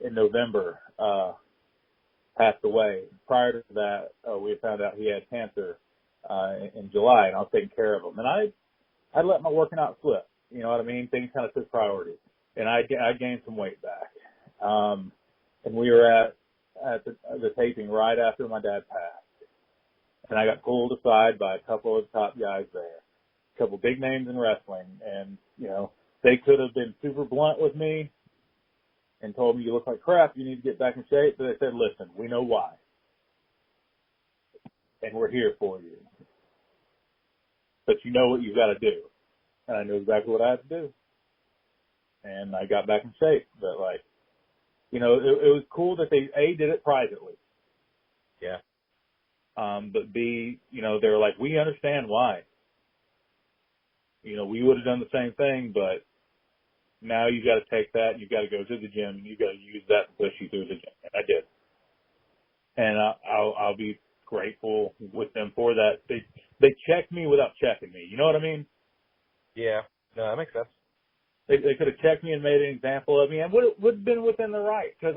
in November, passed away. Prior to that, we found out he had cancer in July, and I was taking care of him. And I let my working out slip. You know what I mean? Things kind of took priority, and I gained some weight back. And we were at the taping right after my dad passed, and I got pulled aside by a couple of top guys there, a couple big names in wrestling, and they could have been super blunt with me and told me, you look like crap, you need to get back in shape. But they said, listen, we know why, and we're here for you, but you know what you've got to do. And I knew exactly what I had to do, and I got back in shape. But it was cool that they A, did it privately. Yeah. But B, they were like, we understand why. We would have done the same thing, but now you got to take that and you got to go to the gym and you got to use that to push you through the gym. And I did. And I'll be grateful with them for that. They checked me without checking me. You know what I mean? Yeah. No, that makes sense. They could have checked me and made an example of me, and would have been within the right. Because,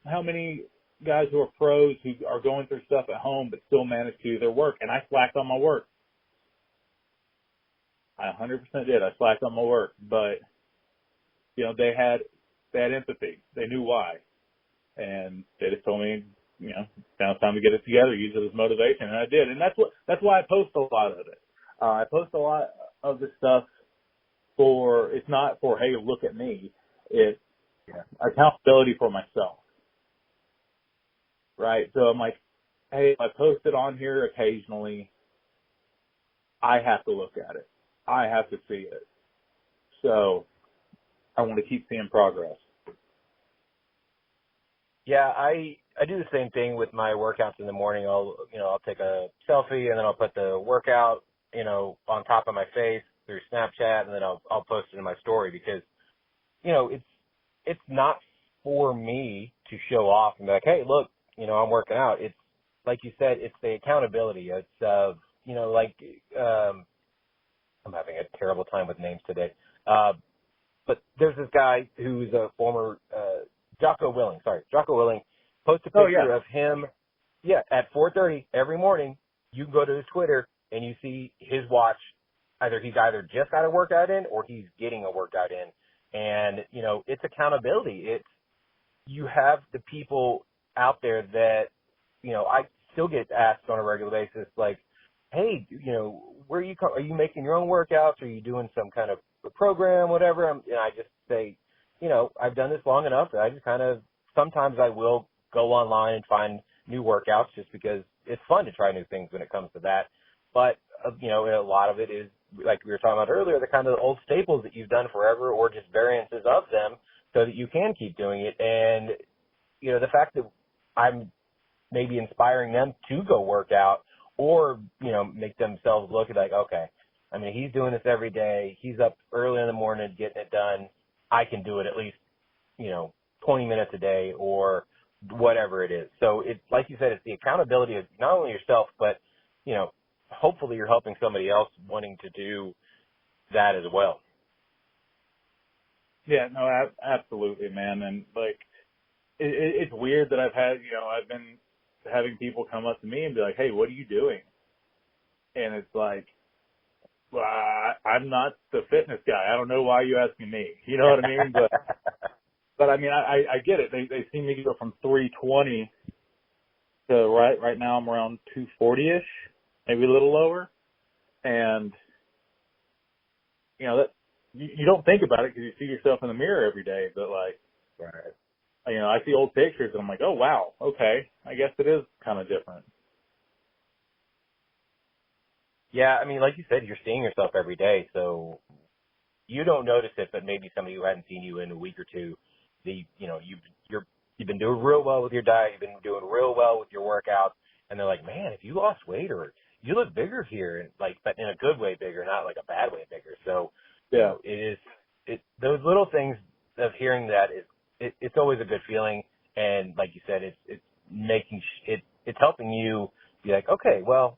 how many guys who are pros who are going through stuff at home but still manage to do their work? And I slacked on my work. I 100% did. I slacked on my work. But, they had empathy. They knew why. And they just told me, now it's time to get it together, use it as motivation. And I did. And that's why I post a lot of it. I post a lot of this stuff it's not for, hey, look at me. It's accountability for myself. Right? So I'm like, hey, if I post it on here occasionally, I have to look at it. I have to see it. So I want to keep seeing progress. Yeah, I do the same thing with my workouts in the morning. I'll take a selfie and then I'll put the workout, on top of my face through Snapchat, and then I'll post it in my story because, it's not for me to show off and be like, hey, look, I'm working out. It's like you said, it's the accountability. It's, I'm having a terrible time with names today. But there's this guy who's a former, Jocko Willing, post a picture of him, at 4:30 every morning. You can go to his Twitter and you see his watch. He's either just got a workout in or he's getting a workout in. And, it's accountability. You have the people out there that, I still get asked on a regular basis, like, hey, where are you making your own workouts? Are you doing some kind of a program, whatever? And I just say, I've done this long enough that I just sometimes I will go online and find new workouts just because it's fun to try new things when it comes to that. But, a lot of it is, like we were talking about earlier, the kind of old staples that you've done forever or just variances of them so that you can keep doing it. And, the fact that I'm maybe inspiring them to go work out or, make themselves look like, okay, he's doing this every day. He's up early in the morning getting it done. I can do it at least, 20 minutes a day or whatever it is. So it's like you said, it's the accountability of not only yourself, but, hopefully you're helping somebody else wanting to do that as well. Yeah, no, absolutely, man. And it's weird that I've been having people come up to me and be like, hey, what are you doing? And it's like, well, I'm not the fitness guy. I don't know why you're asking me. You know what I mean? But I get it. They see me go from 320 to right now I'm around 240-ish, maybe a little lower. And, that you don't think about it because you see yourself in the mirror every day. But right. I see old pictures and I'm like, oh, wow, okay. I guess it is kind of different. Yeah, like you said, you're seeing yourself every day, so you don't notice it, but maybe somebody who hadn't seen you in a week or two, you've been doing real well with your diet, you've been doing real well with your workouts, and they're like, man, if you lost weight or you look bigger here, and but in a good way bigger, not like a bad way bigger. So yeah, those little things of hearing that it's always a good feeling, and like you said, it's making it's helping you be like, okay, well,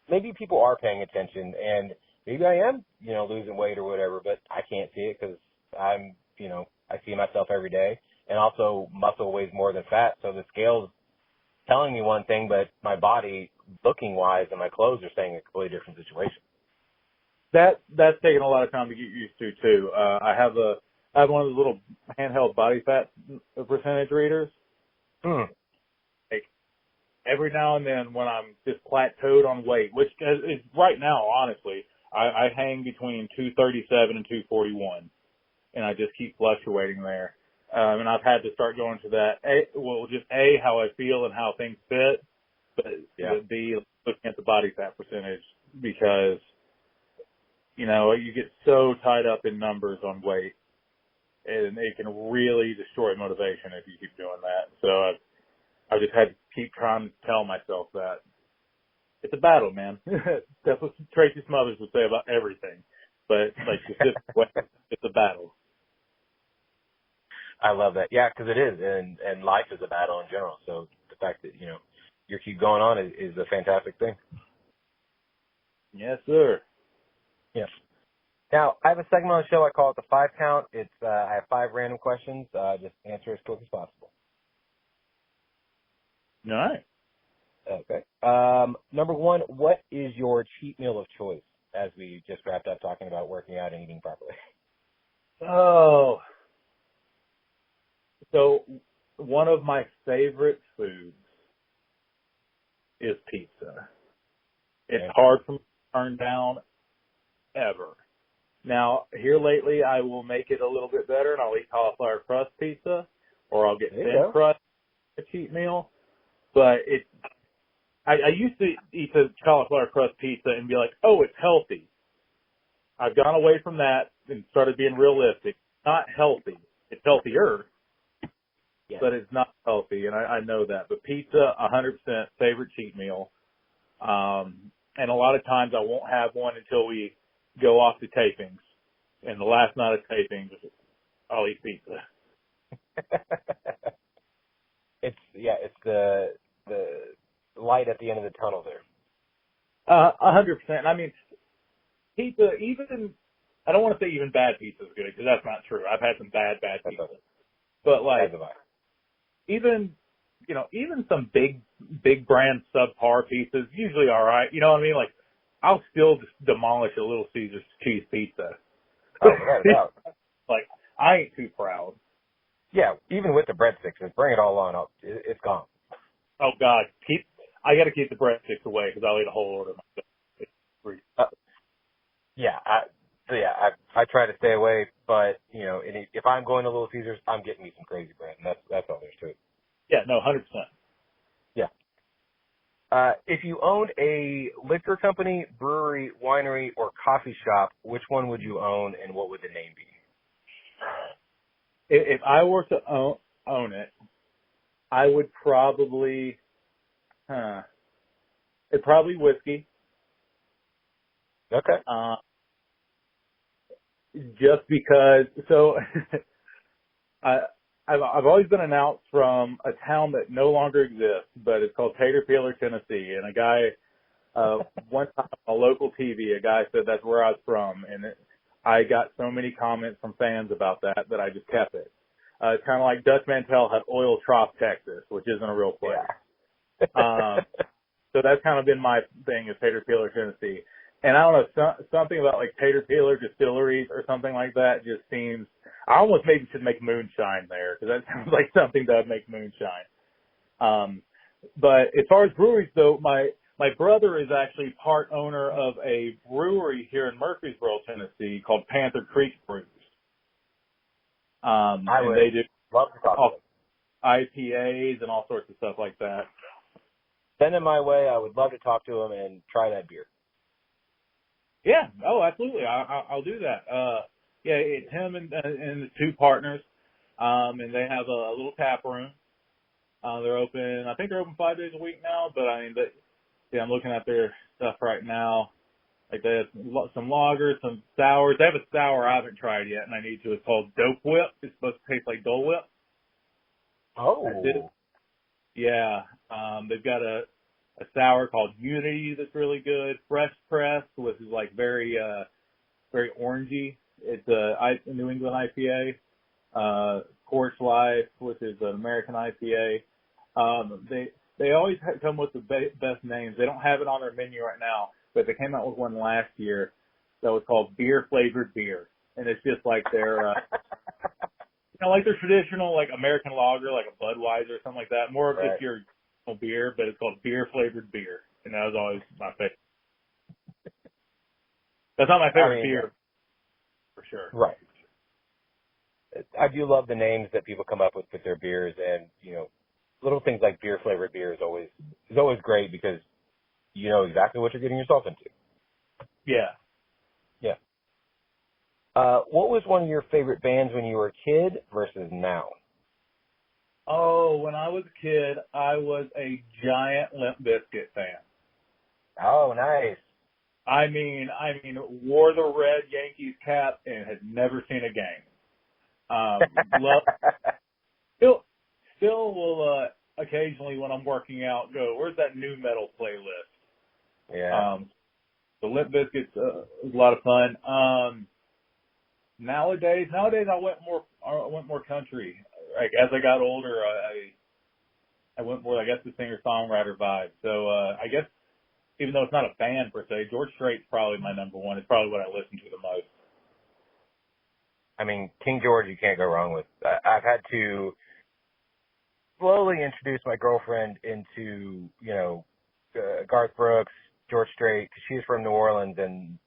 maybe people are paying attention, and maybe I am, losing weight or whatever, but I can't see it because I'm, I see myself every day, and also muscle weighs more than fat. So the scale's telling me one thing, but my body, looking wise, and my clothes are saying a completely different situation. That's taken a lot of time to get used to too. I have one of those little handheld body fat percentage readers. Like every now and then when I'm just plateaued on weight, which is right now, honestly, I hang between 237 and 241, and I just keep fluctuating there. And I've had to start going to that. How I feel and how things fit, but B, looking at the body fat percentage, because, you know, you get so tied up in numbers on weight, and it can really destroy motivation if you keep doing that. So I just had to keep trying to tell myself that it's a battle, man. That's what Tracy Smothers would say about everything. But like it's a battle. I love that. Yeah, because it is, and life is a battle in general. So the fact that, you know, you keep going on is a fantastic thing. Yes, sir. Yeah. Now, I have a segment on the show. I call it the 5 count. It's I have 5 random questions. Just answer as quick as possible. All right. Okay. Number 1, what is your cheat meal of choice? As we just wrapped up talking about working out and eating properly. Oh. So one of my favorite foods is pizza. It's hard for me to turn down ever. Now, here lately, I will make it a little bit better, and I'll eat cauliflower crust pizza, or I'll get thin crust a cheat meal. But I used to eat the cauliflower crust pizza and be like, oh, it's healthy. I've gone away from that and started being realistic. It's not healthy. It's healthier, but it's not healthy, and I know that. But pizza, 100% favorite cheat meal. And a lot of times I won't have one until we go off to tapings. And the last night of tapings, I'll eat pizza. It's the light at the end of the tunnel there. 100%. I mean, pizza, even, I don't want to say even bad pizza is good, because that's not true. I've had some bad pizza. But like, even some big brand subpar pizzas, usually all right. You know what I mean? Like, I'll still just demolish a Little Caesars cheese pizza. Oh, without a doubt. Like, I ain't too proud. Yeah, even with the breadsticks, just bring it all on up. It's gone. Oh God, I got to keep the breadsticks away because I'll eat a whole order myself. It's free. I try to stay away, but you know, if I'm going to Little Caesars, I'm getting me some crazy bread, and that's all there's to it. Yeah, no, 100%. Yeah. If you owned a liquor company, brewery, winery, or coffee shop, which one would you own, and what would the name be? If I were to own it, I would probably, it'd probably whiskey. Okay. Just because, so I've always been announced from a town that no longer exists, but it's called Taterpeeler, Tennessee. And a guy, one time on local TV, a guy said that's where I was from. And I got so many comments from fans about that I just kept it. It's kind of like Dutch Mantel had Oil Trough, Texas, which isn't a real place. Yeah. So that's kind of been my thing is Taterpeeler, Tennessee. And I don't know, something about like Taterpeeler distilleries or something like that just seems, I almost maybe should make moonshine there because that sounds like something that would make moonshine. But as far as breweries though, my brother is actually part owner of a brewery here in Murfreesboro, Tennessee called Panther Creek Brews. And they do love to talk to IPAs and all sorts of stuff like that. Send him my way. I would love to talk to him and try that beer. Yeah. Oh, absolutely. I'll do that. Yeah, it's him and the two partners. And they have a little tap room. They're open, I think they're open 5 days a week now, but I mean, I'm looking at their stuff right now. Like they have some lagers, some sours. They have a sour I haven't tried yet and I need to. It's called Dope Whip. It's supposed to taste like Dole Whip. Oh. Yeah. They've got a sour called Unity that's really good. Fresh Press, which is like very orangey. It's a New England IPA. Course Life, which is an American IPA. They always come with the best names. They don't have it on their menu right now, but they came out with one last year that was called Beer Flavored Beer, and it's just like their like their traditional like American lager, like a Budweiser or something like that. More of just your beer, but it's called Beer Flavored Beer, and that was always my favorite. That's not my favorite beer, for sure. Right. I do love the names that people come up with their beers, and little things like beer flavored beer is always great because you know exactly what you're getting yourself into. Yeah. Yeah. What was one of your favorite bands when you were a kid versus now? Oh, when I was a kid, I was a giant Limp Bizkit fan. Oh, nice. I mean, wore the red Yankees cap and had never seen a game. Still will occasionally when I'm working out go, where's that new metal playlist? Yeah. The Limp Bizkit's was a lot of fun. Nowadays I went more country. Like as I got older, I went more, I guess, the singer-songwriter vibe. So I guess even though it's not a band per se, George Strait's probably my number one. It's probably what I listen to the most. I mean, King George, you can't go wrong with. I've had to slowly introduce my girlfriend into, Garth Brooks, George Strait, because she's from New Orleans, and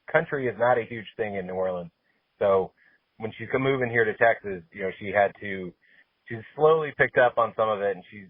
country is not a huge thing in New Orleans. So when she's moving here to Texas, she slowly picked up on some of it, and she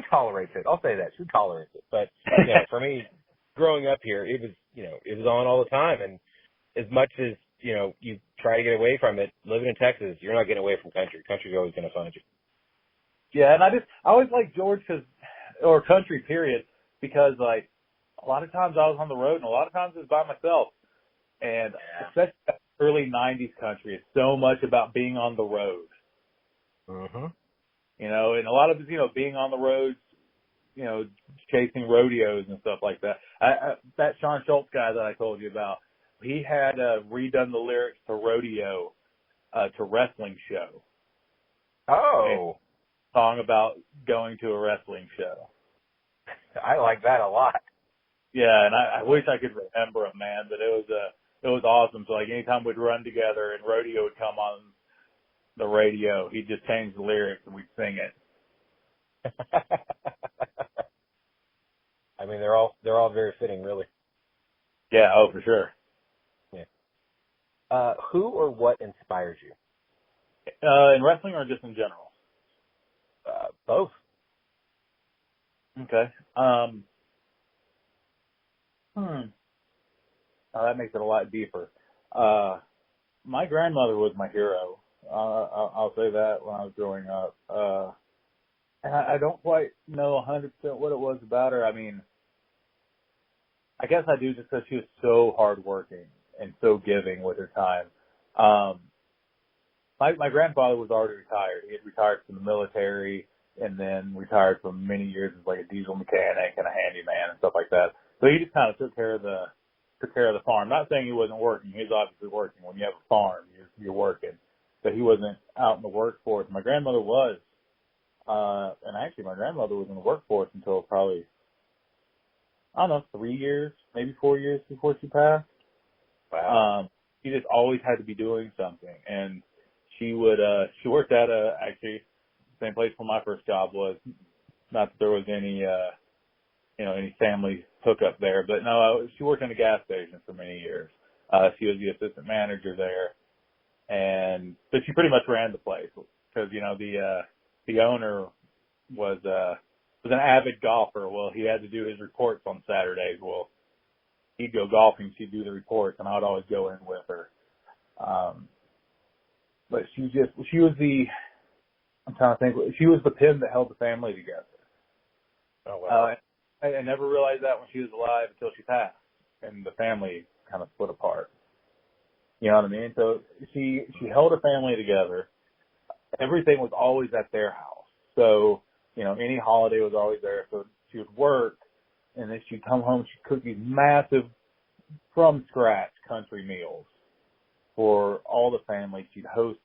tolerates it. I'll say that. She tolerates it. But, for me, growing up here, it was on all the time, and as much as, you try to get away from it, living in Texas, you're not getting away from country. Country's always going to find you. Yeah, and I always like George or country period, because like a lot of times I was on the road and a lot of times it was by myself. And especially early 90s country, it's so much about being on the road. Mm-hmm. And a lot of it, being on the road, chasing rodeos and stuff like that. That Sean Schultz guy that I told you about, he had redone the lyrics to Rodeo, to Wrestling Show. Oh. A song about going to a wrestling show. I like that a lot. Yeah, and I wish I could remember him, man, but it was awesome. So like anytime we'd run together and Rodeo would come on the radio, he'd just change the lyrics and we'd sing it. I mean, they're all very fitting, really. Yeah, oh, for sure. Yeah. Who or what inspires you? In wrestling or just in general? Both. Okay. Oh, that makes it a lot deeper. My grandmother was my hero. I'll say that when I was growing up. And I don't quite know 100% what it was about her. I mean, I guess I do just because she was so hardworking and so giving with her time. My grandfather was already retired. He had retired from the military and then retired for many years as like a diesel mechanic and a handyman and stuff like that. So he just kind of took care of the farm. Not saying he wasn't working. He was obviously working. When you have a farm, you're working. But he wasn't out in the workforce. My grandmother was. And actually my grandmother was in the workforce until probably, I don't know, 3 years, maybe 4 years before she passed. Wow. She just always had to be doing something. And she worked at actually the same place where my first job was. Not that there was any, any family hookup there, but no, she worked in a gas station for many years. She was the assistant manager there. But she pretty much ran the place because, the owner was an avid golfer. Well, he had to do his reports on Saturdays. Well, he'd go golfing, she'd do the reports, and I would always go in with her. But she was I'm trying to think, she was the pin that held the family together. Oh, wow. I never realized that when she was alive until she passed, and the family kind of split apart. You know what I mean? So she held her family together. Everything was always at their house. So, any holiday was always there. So she would work, and then she'd come home, she'd cook these massive, from scratch country meals. for all the families. She'd host